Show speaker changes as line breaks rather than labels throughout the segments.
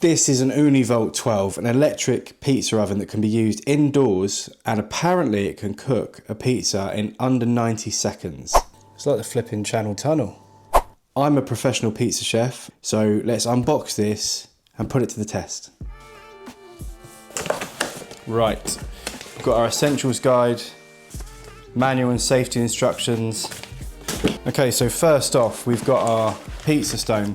This is an Ooni Volt 12, an electric pizza oven that can be used indoors, and apparently it can cook a pizza in under 90 seconds. It's like the flipping Channel Tunnel. I'm a professional pizza chef, so let's unbox this and put it to the test. Right, we've got our essentials guide, manual and safety instructions. Okay, so first off, we've got our pizza stone.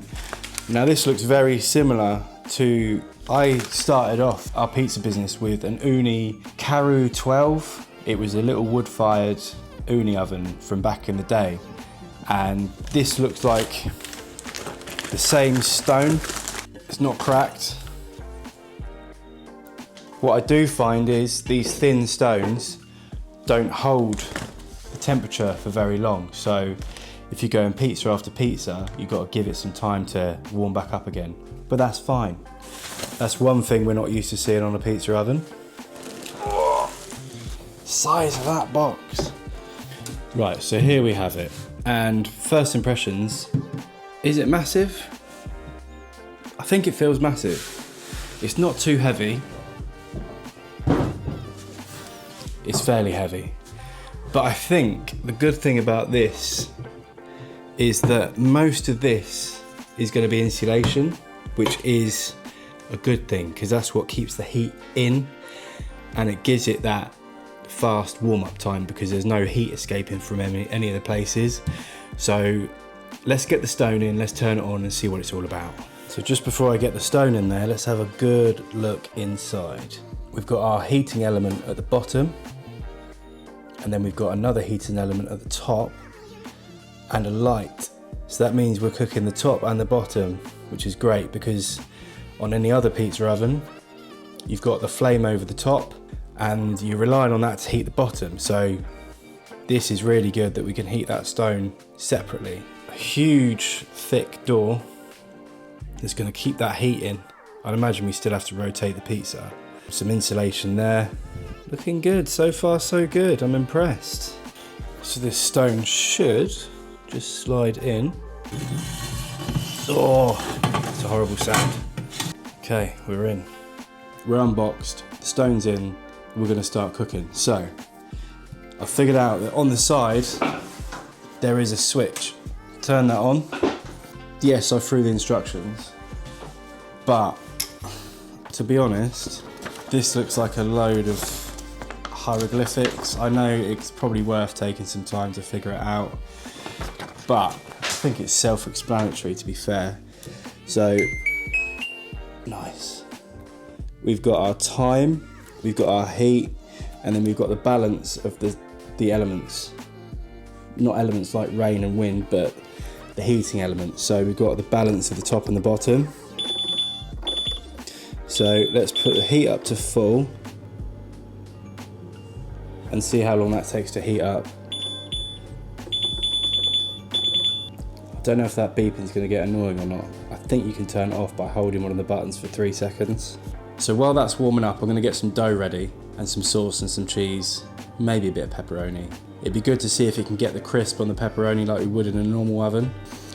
Now this looks very similar to, I started off our pizza business with an Ooni Caru 12. It was a little wood-fired Ooni oven from back in the day. And this looks like the same stone. It's not cracked. What I do find is these thin stones don't hold the temperature for very long. So if you go in pizza after pizza, you've got to give it some time to warm back up again. But that's fine. That's one thing we're not used to seeing on a pizza oven. Oh, size of that box. Right, so here we have it. And first impressions, is it massive? I think it feels massive. It's not too heavy. It's fairly heavy. But I think the good thing about this is that most of this is going to be insulation, which is a good thing because that's what keeps the heat in, and it gives it that fast warm-up time because there's no heat escaping from any of the places. So let's get the stone in, let's turn it on and see what it's all about. So just before I get the stone in there, let's have a good look inside. We've got our heating element at the bottom, and then we've got another heating element at the top and a light. So that means we're cooking the top and the bottom, which is great because on any other pizza oven, you've got the flame over the top and you're relying on that to heat the bottom. So this is really good that we can heat that stone separately. A huge, thick door that's going to keep that heat in. I'd imagine we still have to rotate the pizza. Some insulation there. Looking good, so far so good, I'm impressed. So this stone should just slide in. Oh, it's a horrible sound. Okay, we're in. We're unboxed, the stone's in, we're gonna start cooking. So, I figured out that on the side, there is a switch. Turn that on. Yes, I threw the instructions, but to be honest, this looks like a load of hieroglyphics. I know it's probably worth taking some time to figure it out, but I think it's self-explanatory, to be fair. So, nice. We've got our time, we've got our heat, and then we've got the balance of the elements. Not elements like rain and wind, but the heating elements. So we've got the balance of the top and the bottom. So let's put the heat up to full and see how long that takes to heat up. I don't know if that beeping is going to get annoying or not. I think you can turn it off by holding one of the buttons for 3 seconds. So while that's warming up, I'm going to get some dough ready and some sauce and some cheese, maybe a bit of pepperoni. It'd be good to see if it can get the crisp on the pepperoni like we would in a normal oven.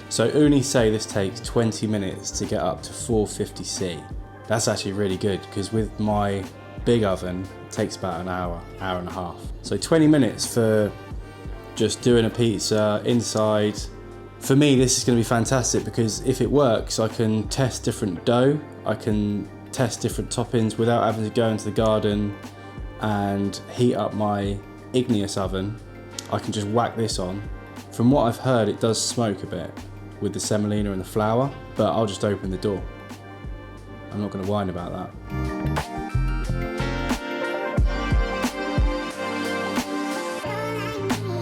So Ooni say this takes 20 minutes to get up to 450C. That's actually really good because with my big oven, it takes about an hour, hour and a half. So 20 minutes for just doing a pizza inside. For me, this is going to be fantastic because if it works, I can test different dough, I can test different toppings without having to go into the garden and heat up my igneous oven. I can just whack this on. From what I've heard, it does smoke a bit with the semolina and the flour, but I'll just open the door. I'm not going to whine about that.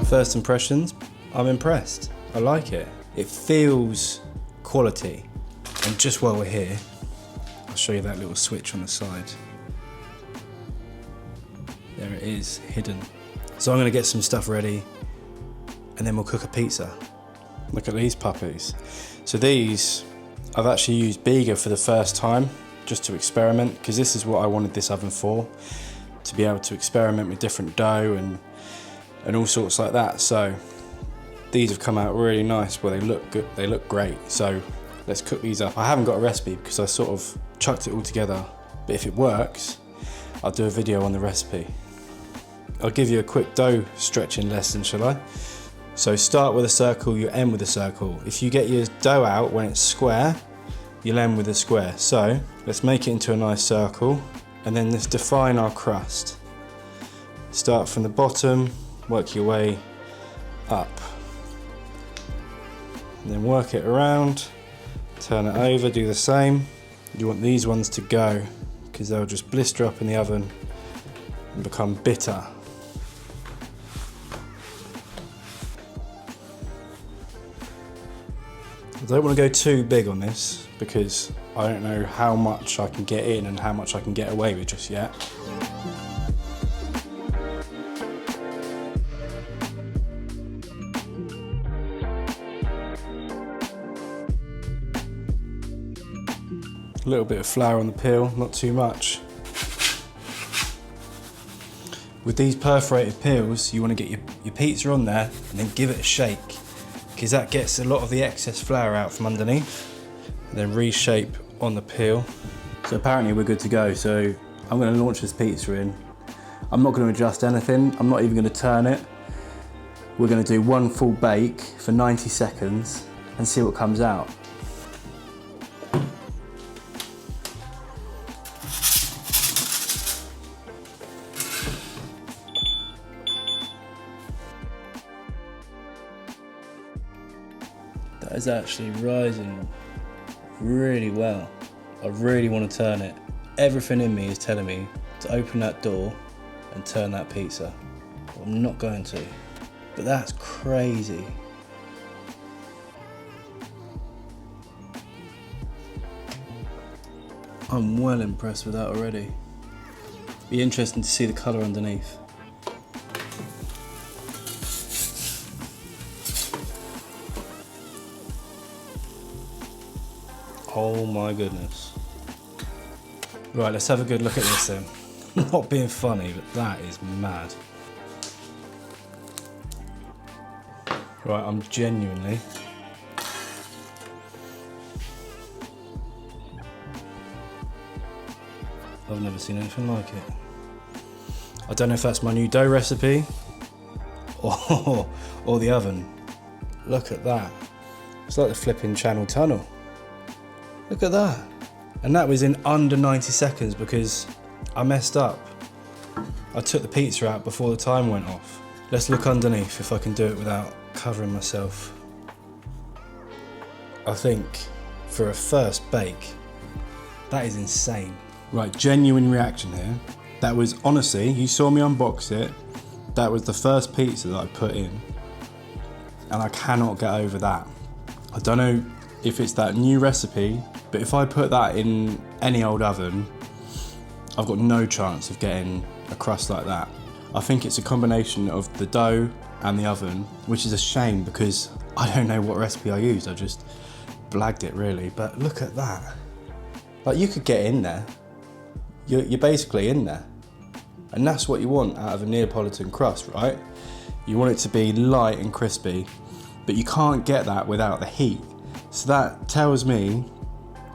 First impressions, I'm impressed. I like it. It feels quality. And just while we're here, I'll show you that little switch on the side. There it is, hidden. So I'm gonna get some stuff ready and then we'll cook a pizza. Look at these puppies. So these, I've actually used Bega for the first time just to experiment because this is what I wanted this oven for, to be able to experiment with different dough and all sorts like that. So these have come out really nice. Well, they look good, they look great. So let's cook these up. I haven't got a recipe because I sort of chucked it all together, but if it works, I'll do a video on the recipe. I'll give you a quick dough stretching lesson, shall I? So start with a circle, you end with a circle. If you get your dough out when it's square, you'll end with a square. So let's make it into a nice circle, and then let's define our crust. Start from the bottom, work your way up. And then work it around, turn it over, do the same. You want these ones to go, because they'll just blister up in the oven and become bitter. I don't want to go too big on this because I don't know how much I can get in and how much I can get away with just yet. A little bit of flour on the peel, not too much. With these perforated peels, you want to get your pizza on there and then give it a shake, because that gets a lot of the excess flour out from underneath, and then reshape on the peel. So apparently we're good to go, so I'm going to launch this pizza in. I'm not going to adjust anything, I'm not even going to turn it. We're going to do one full bake for 90 seconds and see what comes out. That is actually rising really well. I really want to turn it. Everything in me is telling me to open that door and turn that pizza. I'm not going to, but that's crazy. I'm well impressed with that already. Be interesting to see the colour underneath. Oh my goodness. Right, let's have a good look at this then. Not being funny, but that is mad. Right, I'm genuinely... I've never seen anything like it. I don't know if that's my new dough recipe or the oven. Look at that. It's like the flipping Channel Tunnel. Look at that. And that was in under 90 seconds because I messed up. I took the pizza out before the time went off. Let's look underneath if I can do it without covering myself. I think for a first bake, that is insane. Right, genuine reaction here. That was honestly, you saw me unbox it. That was the first pizza that I put in. And I cannot get over that. I don't know if it's that new recipe, but if I put that in any old oven, I've got no chance of getting a crust like that. I think it's a combination of the dough and the oven, which is a shame because I don't know what recipe I used. I just blagged it really, but look at that. Like, you could get in there. You're basically in there. And that's what you want out of a Neapolitan crust, right? You want it to be light and crispy, but you can't get that without the heat. So that tells me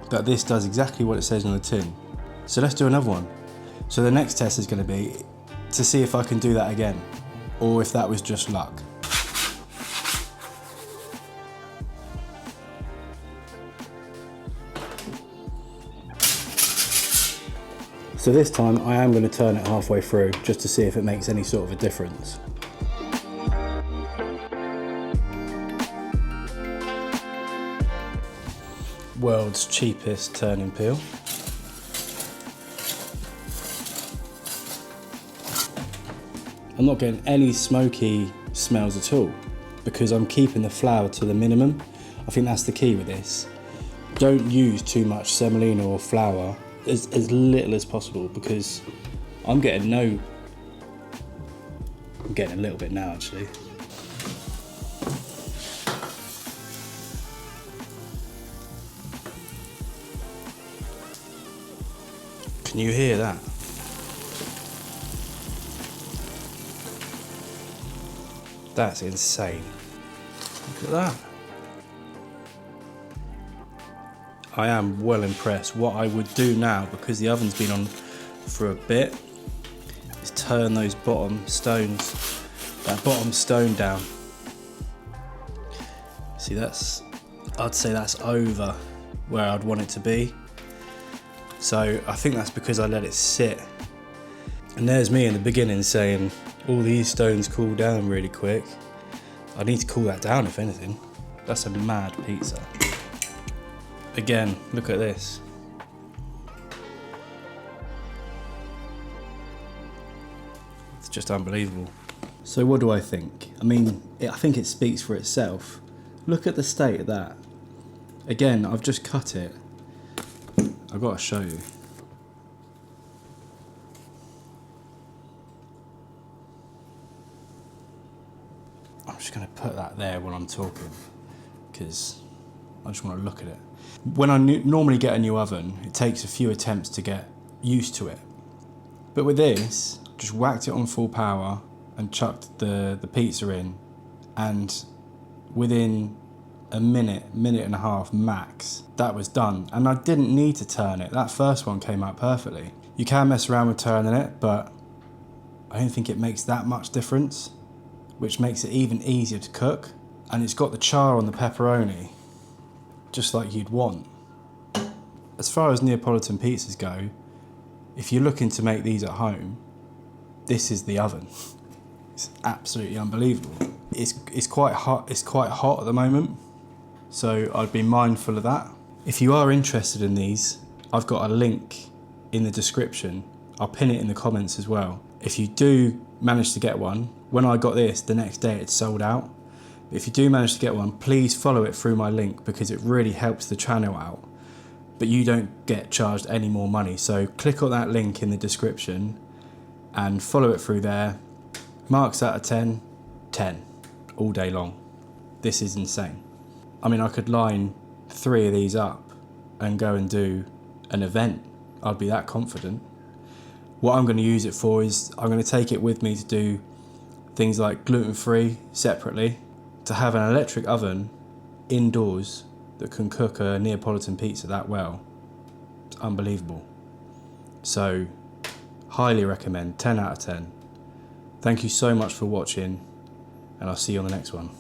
that this does exactly what it says on the tin. So let's do another one. So the next test is going to be to see if I can do that again, or if that was just luck. So this time I am going to turn it halfway through just to see if it makes any sort of a difference. World's cheapest turning peel. I'm not getting any smoky smells at all because I'm keeping the flour to the minimum. I think that's the key with this. Don't use too much semolina or flour, as little as possible, because I'm getting a little bit now actually. Can you hear that? That's insane. Look at that. I am well impressed. What I would do now, because the oven's been on for a bit, is turn those bottom stones, that bottom stone down. See, I'd say that's over where I'd want it to be. So I think that's because I let it sit. And there's me in the beginning saying, all these stones cool down really quick. I need to cool that down if anything. That's a mad pizza. Again, look at this. It's just unbelievable. So what do I think? I mean, I think it speaks for itself. Look at the state of that. Again, I've just cut it. I've got to show you. I'm just going to put that there when I'm talking, because I just want to look at it. When I normally get a new oven, it takes a few attempts to get used to it. But with this, just whacked it on full power and chucked the pizza in, and within a minute and a half max, that was done. And I didn't need to turn it. That first one came out perfectly. You can mess around with turning it, but I don't think it makes that much difference, which makes it even easier to cook. And it's got the char on the pepperoni, just like you'd want. As far as Neapolitan pizzas go, if you're looking to make these at home, this is the oven. It's absolutely unbelievable. It's quite hot. It's quite hot at the moment, so I'd be mindful of that. If you are interested in these, I've got a link in the description. I'll pin it in the comments as well. If you do manage to get one, when I got this, the next day it's sold out. If you do manage to get one, please follow it through my link, because it really helps the channel out. But you don't get charged any more money. So click on that link in the description and follow it through there. Marks out of 10, 10 all day long. This is insane. I mean, I could line 3 of these up and go and do an event. I'd be that confident. What I'm going to use it for is I'm going to take it with me to do things like gluten-free separately. To have an electric oven indoors that can cook a Neapolitan pizza that well, it's unbelievable. So, highly recommend, 10 out of 10. Thank you so much for watching, and I'll see you on the next one.